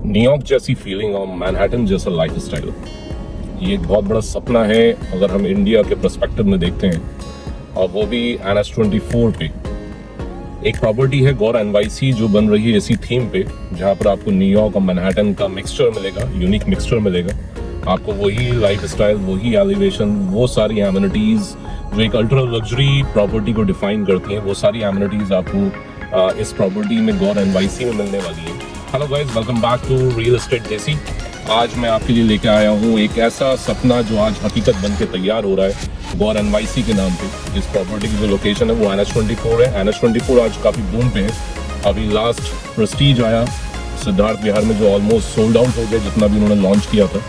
New York जैसी feeling और Manhattan जैसा लाइफस्टाइल, ये एक बहुत बड़ा सपना है अगर हम इंडिया के पर्सपेक्टिव में देखते हैं, और वो भी NH24 पे। एक प्रॉपर्टी है गौर NYC जो बन रही है इसी थीम पे, जहाँ पर आपको न्यूयॉर्क और मैनहट्टन का मिक्सचर मिलेगा, यूनिक मिक्सचर मिलेगा आपको। वही लाइफस्टाइल, वही एलिवेशन, वो सारी एमिनिटीज़ जो एक अल्ट्रा लग्जरी प्रॉपर्टी को डिफाइन करती हैं, वो सारी एमिनिटीज़ आपको इस प्रॉपर्टी में गौर NYC में मिलने वाली है। Hello guys, welcome back to real estate Desi. आज मैं आपके लिए लेके आया हूँ एक ऐसा सपना जो आज हकीकत बन के तैयार हो रहा है गौर NYC के नाम पे। इस प्रॉपर्टी की जो लोकेशन है वो NH24 है। NH24 आज काफ़ी बूम पे है। अभी लास्ट प्रेस्टीज आया सिद्धार्थ विहार में जो ऑलमोस्ट सोल्ड आउट हो गया जितना भी उन्होंने लॉन्च किया था।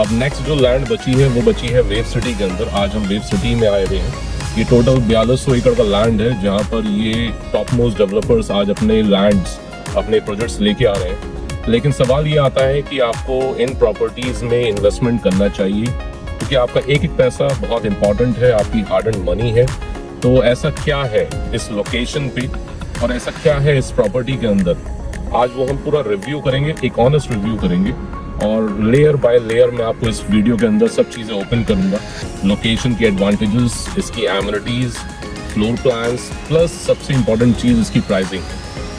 अब नेक्स्ट जो लैंड बची है वो बची है वेव सिटी के अंदर। आज हम वेव सिटी में आए हुए हैं। ये टोटल 4200 एकड़ का लैंड है जहाँ पर ये टॉप मोस्ट डेवलपर्स आज अपने लैंड्स, अपने प्रोजेक्ट्स लेके आ रहे हैं। लेकिन सवाल ये आता है कि आपको इन प्रॉपर्टीज़ में इन्वेस्टमेंट करना चाहिए, क्योंकि आपका एक एक पैसा बहुत इंपॉर्टेंट है, आपकी हार्ड एंड मनी है। तो ऐसा क्या है इस लोकेशन पे और ऐसा क्या है इस प्रॉपर्टी के अंदर, आज वो हम पूरा रिव्यू करेंगे, एक ऑनेस्ट रिव्यू करेंगे, और लेयर बाय लेयर मैं आपको इस वीडियो के अंदर सब चीज़ें ओपन करूँगा। लोकेशन के एडवांटेजेस, इसकी एमिनिटीज़, फ्लोर प्लान्स, प्लस सबसे इम्पॉर्टेंट चीज़ इसकी प्राइसिंग,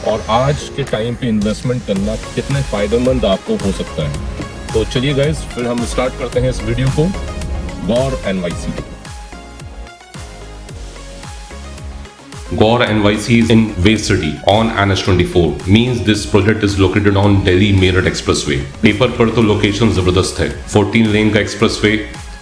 और आज के टाइम पे इन्वेस्टमेंट करना कितने फ़ायदेमंद आपको हो सकता है। तो चलिए गाइस, फिर हम स्टार्ट करते हैं इस वीडियो को। गौर NYC। Gaur NYC is in Wave City on NH24 means this project is located on Delhi Meerut Expressway। Paper पर तो लोकेशन जबरदस्त है। 14 लेन का एक्सप्रेसवे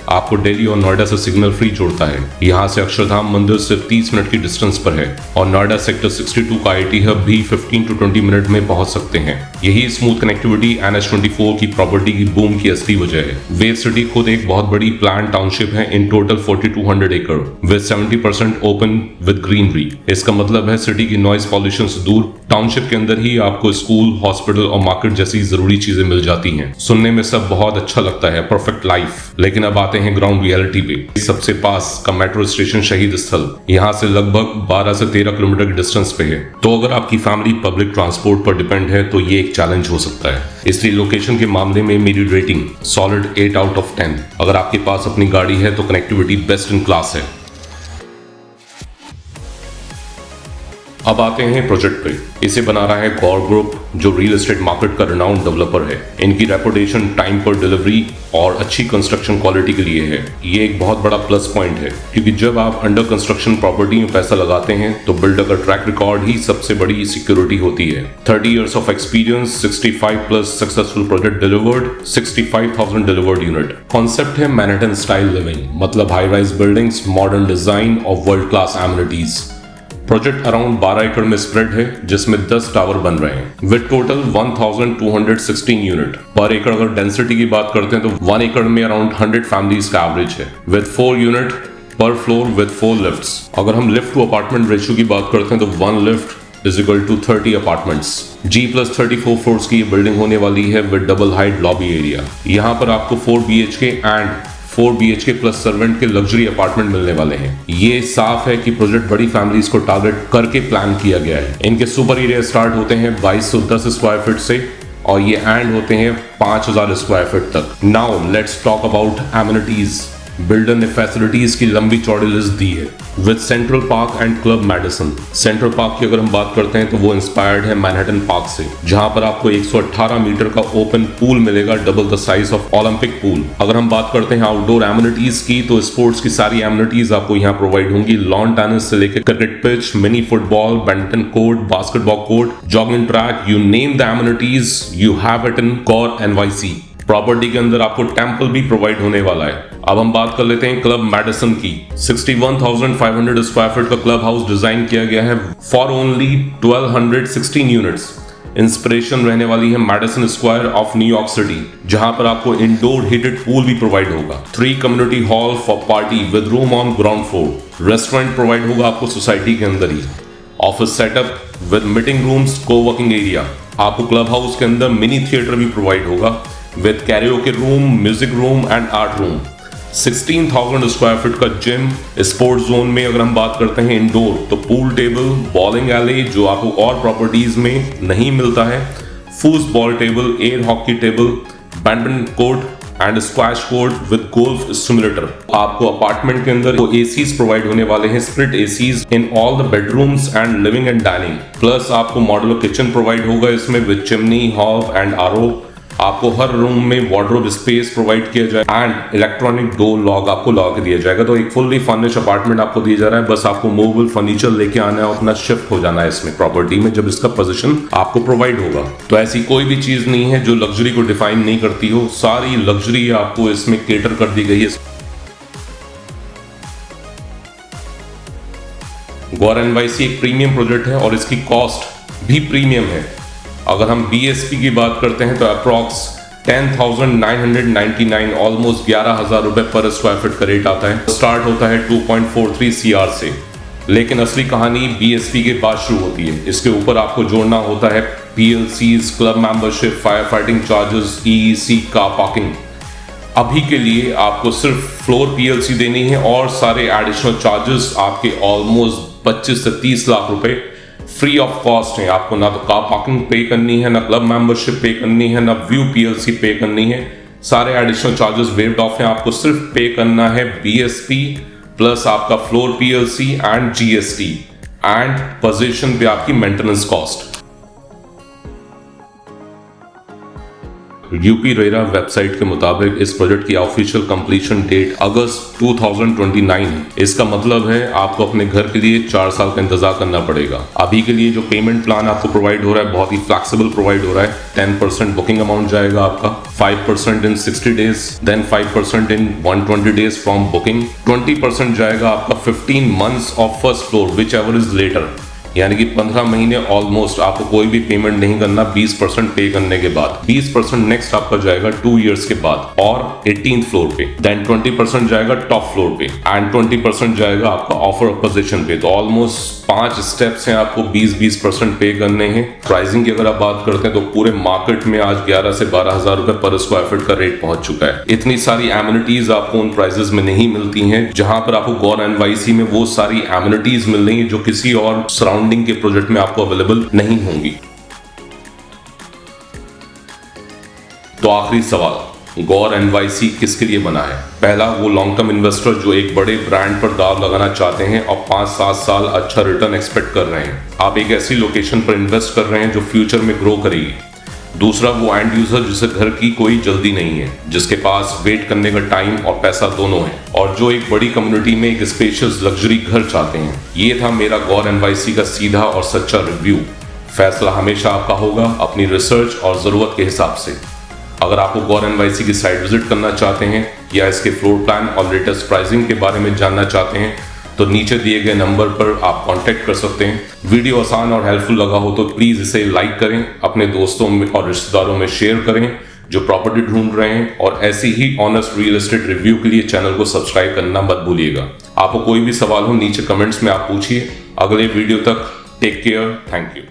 आपको दिल्ली और नोएडा से सिग्नल फ्री जोड़ता है। यहाँ से अक्षरधाम मंदिर सिर्फ 30 मिनट की डिस्टेंस पर है, और नोएडा सेक्टर 62 का IT हब भी 15 to 20 मिनट में पहुंच सकते हैं। यही स्मूथ कनेक्टिविटी NH24 की प्रॉपर्टी की बूम की असली वजह है। वेव सिटी खुद एक बहुत बड़ी प्लान टाउनशिप है इन टोटल 4200 एकड़ विद 70% ओपन विद ग्रीनरी। इसका मतलब है सिटी की नॉइज पॉल्यूशन से दूर टाउनशिप के अंदर ही आपको स्कूल, हॉस्पिटल और मार्केट जैसी जरूरी चीजें मिल जाती हैं। सुनने में सब बहुत अच्छा लगता है, परफेक्ट लाइफ। लेकिन अब आते हैं ग्राउंड रियलिटी पे। सबसे पास का मेट्रो स्टेशन शहीद स्थल यहाँ से लगभग 12 से 13 किलोमीटर की डिस्टेंस पे है। तो अगर आपकी फैमिली पब्लिक ट्रांसपोर्ट पर डिपेंड है तो ये एक चैलेंज हो सकता है। इसलिए लोकेशन के मामले में मेरी रेटिंग सॉलिड 8 आउट ऑफ 10। अगर आपके पास अपनी गाड़ी है तो कनेक्टिविटी बेस्ट इन क्लास है। अब आते हैं प्रोजेक्ट पे। इसे बना रहा है गौर ग्रुप, जो रियल एस्टेट मार्केट का रिनाउंड डेवलपर है। इनकी रेपुटेशन टाइम पर डिलीवरी और अच्छी कंस्ट्रक्शन क्वालिटी के लिए है। ये एक बहुत बड़ा प्लस पॉइंट है, क्योंकि जब आप अंडर कंस्ट्रक्शन प्रॉपर्टी में पैसा लगाते हैं तो बिल्डर का ट्रैक रिकॉर्ड ही सबसे बड़ी सिक्योरिटी होती है। 30 years of experience, 65 plus successful project delivered, 65,000 delivered unit. Concept है मैनहट्टन स्टाइल लिविंग, मतलब high rise buildings, modern design और world class amenities. Project around 12 एकड़ में स्प्रेड है, जिसमें 10 टावर बन रहे हैं विद टोटल 1216 यूनिट पर एकड़। अगर डेंसिटी की बात करते हैं तो 1 एकड़ में अराउंड 100 फैमिलीज का एवरेज है विद 4 यूनिट पर फ्लोर विद 4 लिफ्ट्स। अगर हम लिफ्ट टू अपार्टमेंट रेशियो की बात करते हैं तो 1 lift is equal to 30 apartments. G+34 floors की ये बिल्डिंग होने वाली है with double height lobby area. यहाँ पर आपको 4 BHK and 4 BHK plus servant के लग्जरी अपार्टमेंट मिलने वाले हैं। ये साफ है कि प्रोजेक्ट बड़ी फैमिलीज को टारगेट करके प्लान किया गया है। इनके सुपर एरिया स्टार्ट होते हैं 2210 स्क्वायर फीट से, और ये एंड होते हैं 5000 स्क्वायर फीट तक। Now let's talk about amenities. Builder ने फैसिलिटीज की लंबी चौड़ी लिस्ट दी है with Central Park and Club Madison. Central Park की अगर हम बात करते हैं तो वो इंस्पायर्ड है मैनहट्टन पार्क से, जहां पर आपको 118 मीटर का ओपन पूल मिलेगा, double the size of Olympic pool. अगर हम बात करते हैं आउटडोर एमिनिटीज की तो स्पोर्ट्स की सारी एमिनिटीज आपको यहाँ प्रोवाइड होंगी। लॉन टेनिस से लेकर cricket pitch, mini football, badminton court, basketball court, jogging track, you name the amenities you have it in Gaur NYC। Property के अंदर आपको टेम्पल भी प्रोवाइड होने वाला है। अब हम बात कर लेते हैं क्लब मेडिसन की। 61,500 स्क्वायर फीट का क्लब हाउस डिजाइन किया गया है फॉर ओनली 1216 यूनिट्स। इंस्पिरेशन रहने वाली है Madison square of New York city, जहां पर आपको इंडोर हीटेड पूल भी प्रोवाइड होगा। 3 community hall for party with room on ground floor. Restaurant provide होगा आपको सोसाइटी के अंदर ही। Office setup with meeting rooms, coworking area. आपको क्लब हाउस के अंदर मिनी थिएटर भी प्रोवाइड होगा with karaoke room, music room and art room. 16,000 square feet का जिम। स्पोर्ट्स जोन में अगर हम बात करते हैं इंडोर, तो पूल टेबल, बॉलिंग एले जो आपको और प्रॉपर्टीज में नहीं मिलता है, foosball table, air hockey table, badminton court and squash court with golf simulator. आपको अपार्टमेंट के अंदर एसीज प्रोवाइड होने वाले हैं, split ACs in all the bedrooms and living and dining. Plus आपको मॉड्यूलर किचन प्रोवाइड होगा इसमें with chimney, hob and RO. आपको हर रूम में वार्डरोब स्पेस प्रोवाइड किया जाए एंड इलेक्ट्रॉनिक डोर लॉक आपको लॉक दिया जाएगा। तो एक फुल्ली फर्निश्ड अपार्टमेंट आपको दिया जा रहा है, बस आपको मूवेबल फर्नीचर लेके आना है और अपना शिफ्ट हो जाना है इसमें प्रॉपर्टी में जब इसका पोजीशन आपको प्रोवाइड होगा। तो ऐसी कोई भी चीज नहीं है जो लग्जरी को डिफाइन नहीं करती हो, सारी लग्जरी आपको इसमें केटर कर दी गई है। गौर एनवाईसी एक प्रीमियम प्रोजेक्ट है और इसकी कॉस्ट भी प्रीमियम है। अगर हम BSP की बात करते हैं तो अप्रॉक्स 10,999 ऑलमोस्ट 11,000 रुपए पर स्क्वायर फीट का रेट आता है। स्टार्ट होता है 2.43 CR से, लेकिन असली कहानी BSP के बाद शुरू होती है। इसके ऊपर आपको जोड़ना होता है PLCs, club membership, fire fighting charges, EEC, car parking. अभी के लिए आपको सिर्फ फ्लोर PLC देनी है और सारे एडिशनल चार्जेस आपके ऑलमोस्ट 25 से 30 लाख रुपए फ्री ऑफ कॉस्ट है। आपको ना तो कार पार्किंग पे करनी है, ना क्लब मेंबरशिप पे करनी है, ना व्यू PLC पे करनी है। सारे एडिशनल चार्जेस वेव्ड ऑफ हैं। आपको सिर्फ पे करना है BSP प्लस आपका floor PLC and GST and position पे आपकी maintenance cost. UP RERA website के मुताबिक इस प्रोजेक्ट की ऑफिशियल कंप्लीशन डेट अगस्त 2029 है। इसका मतलब है आपको अपने घर के लिए 4 साल का इंतजार करना पड़ेगा। अभी के लिए जो पेमेंट प्लान आपको प्रोवाइड हो रहा है बहुत ही फ्लेक्सिबल प्रोवाइड हो रहा है। 10% बुकिंग अमाउंट जाएगा आपका, 5% in 60 days, then 5% in 120 days from booking, 20% जाएगा आपका 15 months of first floor whichever is later, यानी कि 15 महीने ऑलमोस्ट आपको कोई भी पेमेंट नहीं करना 20% पे करने के बाद। 20% नेक्स्ट आपका जाएगा 2 इयर्स के बाद और 18th फ्लोर पे, देन 20% जाएगा टॉप फ्लोर पे एंड 20% जाएगा आपका ऑफर पोजीशन पे। तो ऑलमोस्ट 5 स्टेप्स हैं, आपको 20% पे करने हैं। प्राइसिंग की अगर आप बात करते हैं तो पूरे मार्केट में आज 11 से 12,000 रुपए पर स्क्वायर फीट का रेट पहुंच चुका है। इतनी सारी एमिनिटीज आपको उन प्राइसेस में नहीं मिलती हैं, जहां पर आपको गौर एनवाईसी में वो सारी एमिनिटीज मिल रही है जो किसी और सराउंडिंग के प्रोजेक्ट में आपको अवेलेबल नहीं होंगी। तो आखिरी सवाल, गौर एनवाईसी किसके लिए बना है? पहला, वो लॉन्ग टर्म इन्वेस्टर जो एक बड़े ब्रांड पर दाव लगाना चाहते हैं और 5-7 साल अच्छा रिटर्न एक्सपेक्ट कर रहे हैं। आप एक ऐसी लोकेशन पर इन्वेस्ट कर रहे हैं जो फ्यूचर में ग्रो करेगी। दूसरा, वो एंड यूजर जिसे घर की कोई जल्दी नहीं है, जिसके पास वेट करने का टाइम और पैसा दोनों है और जो एक बड़ी कम्युनिटी में एक स्पेशियस लग्जरी घर चाहते हैं। ये था मेरा गौर एनवाईसी का सीधा और सच्चा रिव्यू। फैसला हमेशा आपका होगा अपनी रिसर्च और जरूरत के हिसाब से। अगर आपको गौर एनवाईसी की साइट विजिट करना चाहते हैं या इसके फ्लोर प्लान और लेटेस्ट प्राइसिंग के बारे में जानना चाहते हैं तो नीचे दिए गए नंबर पर आप कांटेक्ट कर सकते हैं। वीडियो आसान और हेल्पफुल लगा हो तो प्लीज इसे लाइक करें, अपने दोस्तों में और रिश्तेदारों में शेयर करें जो प्रॉपर्टी ढूंढ रहे हैं, और ऐसी ही ऑनेस्ट रियल एस्टेट रिव्यू के लिए चैनल को सब्सक्राइब करना मत भूलिएगा। आपको कोई भी सवाल हो नीचे कमेंट्स में आप पूछिए। अगले वीडियो तक टेक केयर, थैंक यू।